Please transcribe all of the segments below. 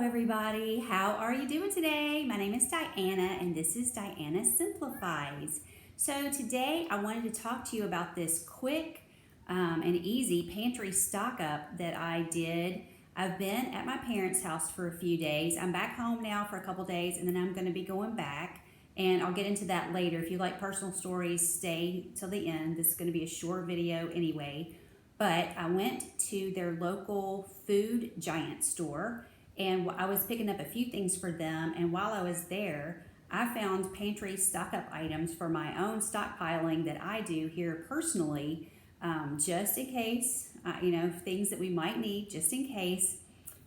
everybody. How are you doing today? My name is Diana and this is Diana Simplifies. So today I wanted to talk to you about this quick and easy pantry stock up that I did. I've been at my parents' house for a few days. I'm back home now for a couple days and then I'm going to be going back, and I'll get into that later. If you like personal stories, stay till the end. This is going to be a short video anyway. But I went to their local food giant store and I was picking up a few things for them. And while I was there, I found pantry stock up items for my own stockpiling that I do here personally, just in case, things that we might need, just in case.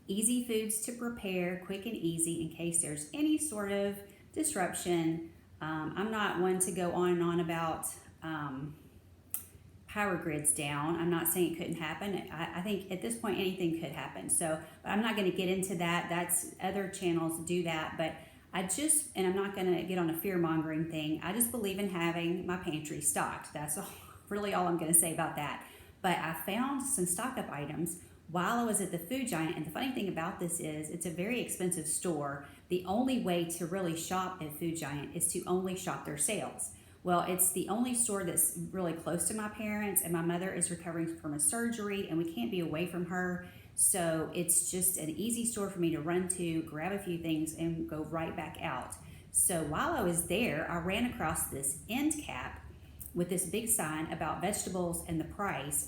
Easy foods to prepare, quick and easy in case there's any sort of disruption. I'm not one to go on and on about power grids down. I'm not saying it couldn't happen. I think at this point anything could happen. So but I'm not going to get into that. That's other channels do that. But I'm not going to get on a fear mongering thing. I just believe in having my pantry stocked. That's really all I'm going to say about that. But I found some stock up items while I was at the food giant. And the funny thing about this is it's a very expensive store. The only way to really shop at food giant is to only shop their sales. Well, it's the only store that's really close to my parents, and my mother is recovering from a surgery and we can't be away from her. So it's just an easy store for me to run to, grab a few things and go right back out. So while I was there, I ran across this end cap with this big sign about vegetables and the price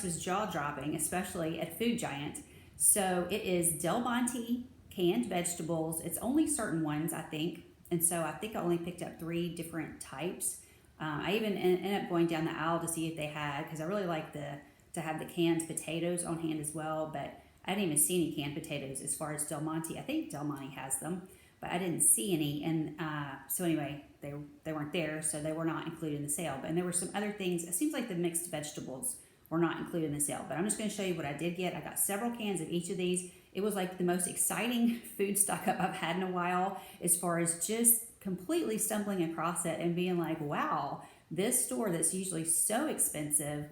was jaw-dropping, especially at Food Giant. So it is Del Monte canned vegetables. It's only certain ones, I think. And so I think I only picked up 3 different types. I even ended up going down the aisle to see if they had, because I really like to have the canned potatoes on hand as well, but I didn't even see any canned potatoes as far as Del Monte. I think Del Monte has them, but I didn't see any. And so anyway, they weren't there, so they were not included in the sale. And there were some other things. It seems like the mixed vegetables were not included in the sale, but I'm just going to show you what I did get. I got several cans of each of these. It was like the most exciting food stock up I've had in a while, as far as just completely stumbling across it and being like, wow, this store that's usually so expensive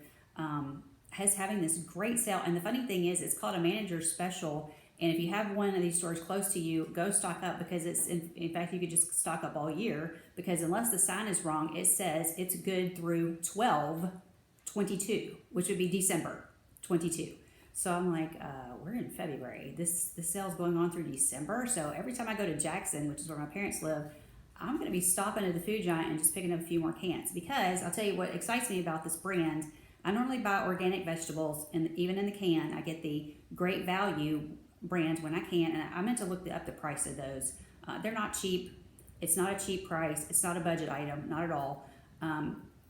has having this great sale. And the funny thing is, it's called a manager's special. And if you have one of these stores close to you, go stock up, because it's, in fact, you could just stock up all year, because unless the sign is wrong, it says it's good through 12/22, which would be December 22. So I'm like, we're in February. This sale's going on through December. So every time I go to Jackson, which is where my parents live, I'm going to be stopping at the food giant and just picking up a few more cans. Because I'll tell you what excites me about this brand. I normally buy organic vegetables, and even in the can, I get the Great Value brand when I can. And I meant to look up the price of those. They're not cheap. It's not a cheap price. It's not a budget item, not at all.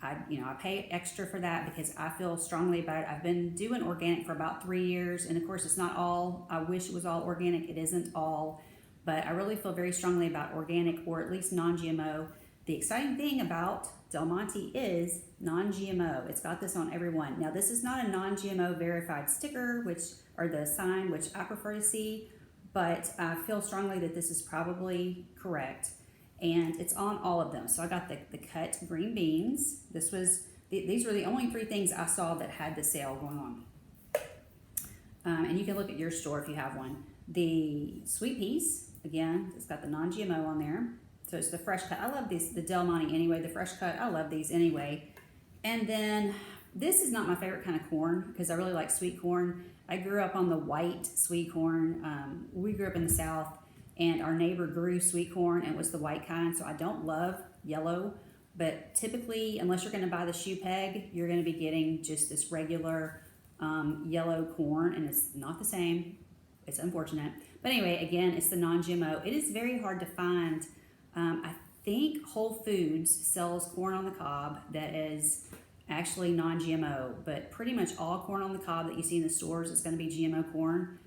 I pay extra for that because I feel strongly about it. I've been doing organic for about 3 years, and of course it's not all. I wish it was all organic. It isn't all, but I really feel very strongly about organic, or at least non-GMO. The exciting thing about Del Monte is non-GMO. It's got this on every one. Now this is not a non-GMO verified sticker, or the sign, which I prefer to see, but I feel strongly that this is probably correct. And it's on all of them. So I got the cut green beans. These were the only 3 things I saw that had the sale going on. And you can look at your store if you have one. The sweet peas, again, it's got the non-GMO on there. So it's the fresh cut. I love these, the Del Monte anyway, the fresh cut. I love these anyway. And then this is not my favorite kind of corn, because I really like sweet corn. I grew up on the white sweet corn. We grew up in the South, and our neighbor grew sweet corn, and it was the white kind, so I don't love yellow. But typically, unless you're going to buy the shoe peg, you're going to be getting just this regular yellow corn, and it's not the same. It's unfortunate. But anyway, again, it's the non-GMO. It is very hard to find. I think Whole Foods sells corn on the cob that is actually non-GMO, but pretty much all corn on the cob that you see in the stores is going to be GMO corn.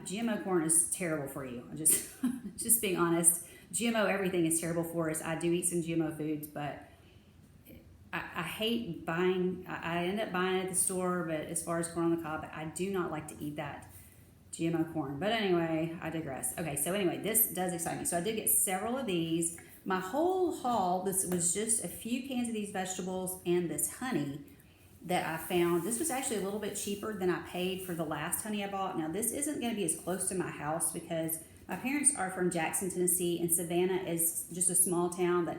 GMO corn is terrible for you. I'm just being honest. GMO everything is terrible for us. I do eat some GMO foods, but I hate buying. I end up buying it at the store, but as far as corn on the cob, I do not like to eat that GMO corn. But anyway, I digress. Okay, so anyway, this does excite me. So I did get several of these. My whole haul, this was just a few cans of these vegetables and this honey that I found. This was actually a little bit cheaper than I paid for the last honey I bought. Now this isn't going to be as close to my house because My parents are from Jackson, Tennessee, and Savannah is just a small town that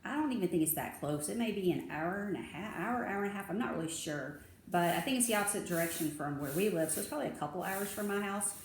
I don't even think it's that close. It may be an hour and a half, hour and a half. I'm not really sure, but I think it's the opposite direction from where we live, so it's probably a couple hours from my house.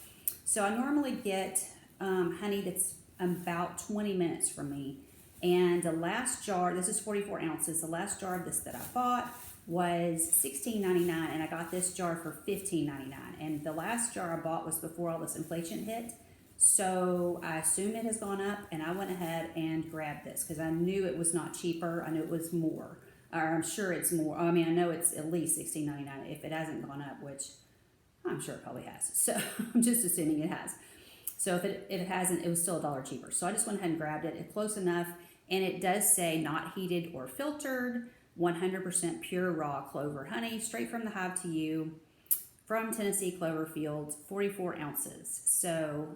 So I normally get honey that's about 20 minutes from me. And the last jar, this is 44 ounces. The last jar of this that I bought was $16.99, and I got this jar for $15.99. And the last jar I bought was before all this inflation hit. So I assume it has gone up, and I went ahead and grabbed this because I knew it was not cheaper. I knew it was more, or I'm sure it's more. I mean, I know it's at least $16.99 if it hasn't gone up, which I'm sure it probably has. So I'm just assuming it has. So if it hasn't, it was still $1 cheaper. So I just went ahead and grabbed it. It's close enough, and it does say not heated or filtered, 100% pure raw clover honey, straight from the hive to you, from Tennessee clover fields, 44 ounces. So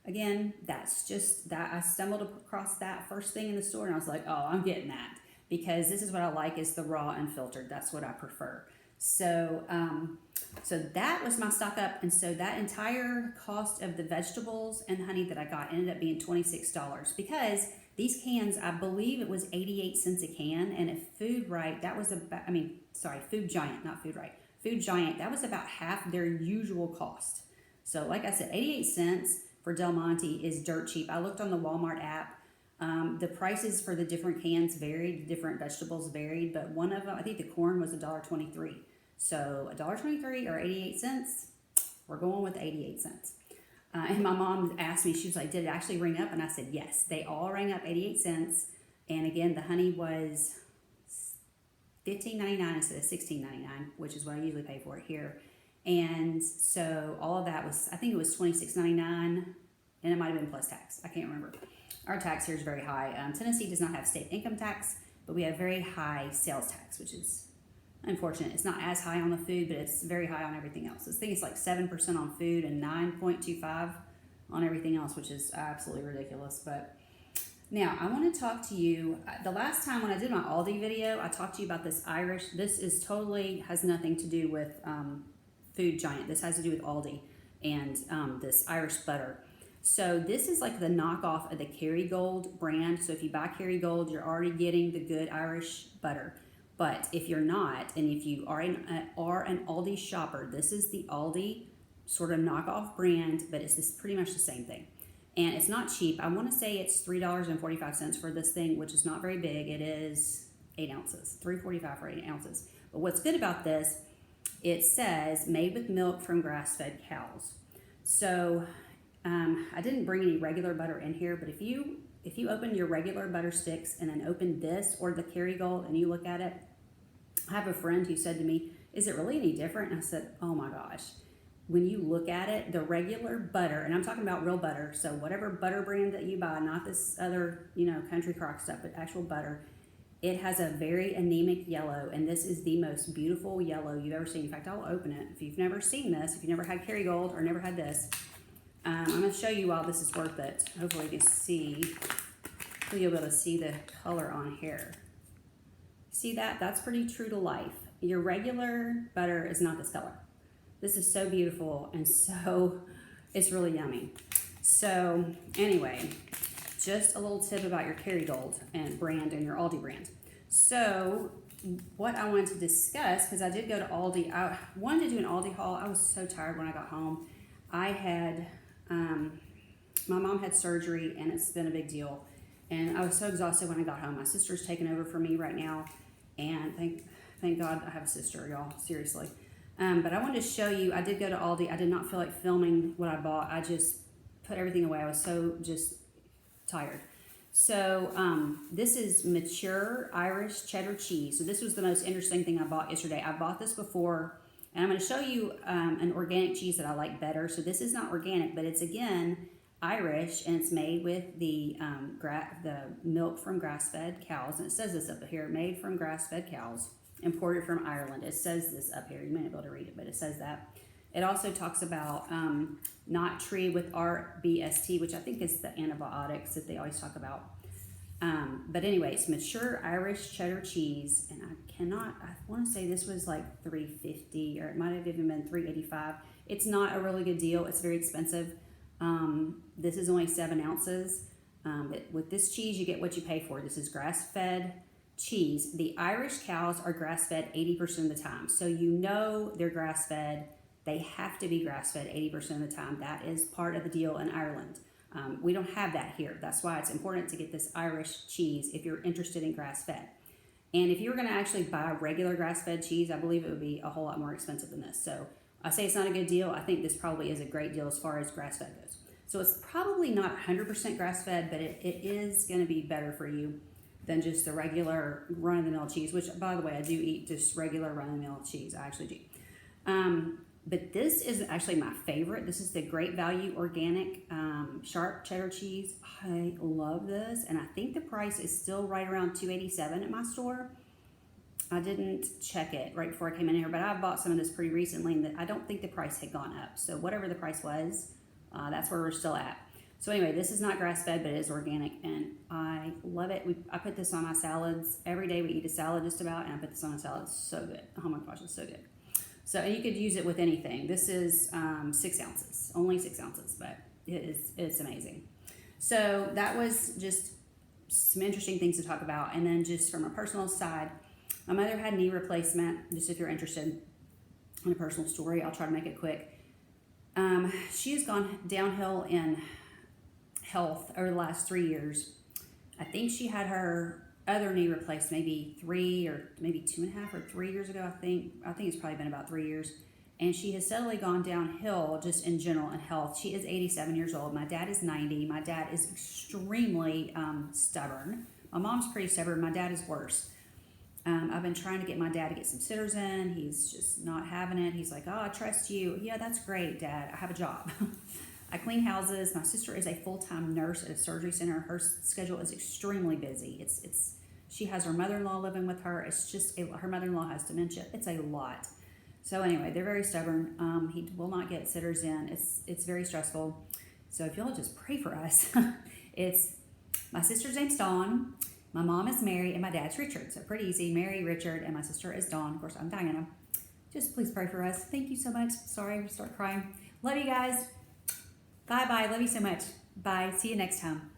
again, that's just that. I stumbled across that first thing in the store, and I was like, oh, I'm getting that, because this is what I like, is the raw unfiltered. That's what I prefer. So so that was my stock up, and so that entire cost of the vegetables and honey that I got ended up being $26, because these cans, I believe it was 88 cents a can, and at Food Right, that was about, Food Giant, not Food Right, Food Giant, that was about half their usual cost. So like I said, 88 cents for Del Monte is dirt cheap. I looked on the Walmart app. The prices for the different cans varied, the different vegetables varied, but one of them, I think the corn was $1.23. So $1.23 or 88 cents, we're going with 88 cents. And my mom asked me, she was like, did it actually ring up? And I said, yes, they all rang up 88 cents. And again, the honey was $15.99 instead of $16.99, which is what I usually pay for it here. And so all of that was, I think it was $26.99, and it might have been plus tax. I can't remember. Our tax here is very high. Tennessee does not have state income tax, but we have very high sales tax, which is unfortunate. It's not as high on the food, but it's very high on everything else. I think it's like 7% on food and 9.25 on everything else, which is absolutely ridiculous. But now I want to talk to you. The last time when I did my Aldi video, I talked to you about this Irish. This is totally has nothing to do with Food Giant. This has to do with Aldi and this Irish butter. So this is like the knockoff of the Kerrygold brand. So if you buy Kerrygold, you're already getting the good Irish butter. But if you're not, and if you are an Aldi shopper, this is the Aldi sort of knockoff brand, but it's pretty much the same thing. And it's not cheap. I want to say it's $3.45 for this thing, which is not very big. It is 8 ounces, $3.45 for 8 ounces. But what's good about this, it says made with milk from grass-fed cows. So I didn't bring any regular butter in here, but if you open your regular butter sticks and then open this or the Kerrygold and you look at it, I have a friend who said to me, is it really any different? And I said, oh my gosh. When you look at it, the regular butter, and I'm talking about real butter, so whatever butter brand that you buy, not this other, country crock stuff, but actual butter, it has a very anemic yellow, and this is the most beautiful yellow you've ever seen. In fact, I'll open it. If you've never seen this, if you've never had Kerrygold or never had this, I'm going to show you why this is worth it. Hopefully you can see, you'll be able to see the color on here. See that? That's pretty true to life. Your regular butter is not this color. This is so beautiful, and so it's really yummy. So anyway, just a little tip about your Kerrygold and brand and your Aldi brand. So what I wanted to discuss, because I did go to Aldi, I wanted to do an Aldi haul. I was so tired when I got home. I had, my mom had surgery, and it's been a big deal. And I was so exhausted when I got home. My sister's taking over for me right now, and thank God I have a sister, y'all, seriously. But I wanted to show you, I did go to Aldi. I did not feel like filming what I bought. I just put everything away. I was so just tired. So this is mature Irish cheddar cheese. So this was the most interesting thing I bought yesterday. I bought this before, and I'm going to show you an organic cheese that I like better. So this is not organic, but it's, again, Irish, and it's made with the milk from grass-fed cows. And it says this up here, made from grass-fed cows, imported from Ireland. It says this up here. You may not be able to read it, but it says that. It also talks about not treated with RBST, which I think is the antibiotics that they always talk about. But anyway, it's mature Irish cheddar cheese, and I want to say this was like $3.50, or it might have even been $3.85. It's not a really good deal. It's very expensive. This is only 7 ounces. With this cheese, you get what you pay for. This is grass-fed cheese. The Irish cows are grass-fed 80% of the time. So you know they're grass-fed. They have to be grass-fed 80% of the time. That is part of the deal in Ireland. We don't have that here. That's why it's important to get this Irish cheese if you're interested in grass-fed. And if you were going to actually buy regular grass-fed cheese, I believe it would be a whole lot more expensive than this. So I say it's not a good deal. I think this probably is a great deal as far as grass-fed goes. So it's probably not 100% grass-fed, but it is going to be better for you than just the regular run-of-the-mill cheese, which, by the way, I do eat just regular run-of-the-mill cheese. I actually do. But this is actually my favorite. This is the Great Value Organic Sharp Cheddar Cheese. I love this, and I think the price is still right around $2.87 at my store. I didn't check it right before I came in here, but I bought some of this pretty recently, and I don't think the price had gone up. So whatever the price was, that's where we're still at. So anyway, this is not grass-fed, but it is organic, and I love it. I put this on my salads. Every day we eat a salad just about, and I put this on a salad. It's so good. Oh my gosh, it's so good. So you could use it with anything. This is 6 ounces, only 6 ounces, but it's amazing. So that was just some interesting things to talk about. And then just from a personal side, my mother had knee replacement, just if you're interested in a personal story, I'll try to make it quick. She has gone downhill in health over the last 3 years. I think she had her other knee replaced maybe 3 or maybe 2.5 or 3 years ago. I think it's probably been about 3 years. And she has steadily gone downhill just in general in health. She is 87 years old. My dad is 90. My dad is extremely stubborn. My mom's pretty stubborn. My dad is worse. I've been trying to get my dad to get some sitters in. He's just not having it. He's like, oh, I trust you. Yeah, that's great, Dad. I have a job. I clean houses. My sister is a full-time nurse at a surgery center. Her schedule is extremely busy. She has her mother-in-law living with her. It's just, her mother-in-law has dementia. It's a lot. So anyway, they're very stubborn. He will not get sitters in. It's very stressful. So if y'all just pray for us. My sister's name's Dawn. My mom is Mary, and my dad's Richard. So pretty easy. Mary, Richard, and my sister is Dawn. Of course, I'm Diana. Just please pray for us. Thank you so much. Sorry, I'm going to start crying. Love you guys. Bye-bye. Love you so much. Bye. See you next time.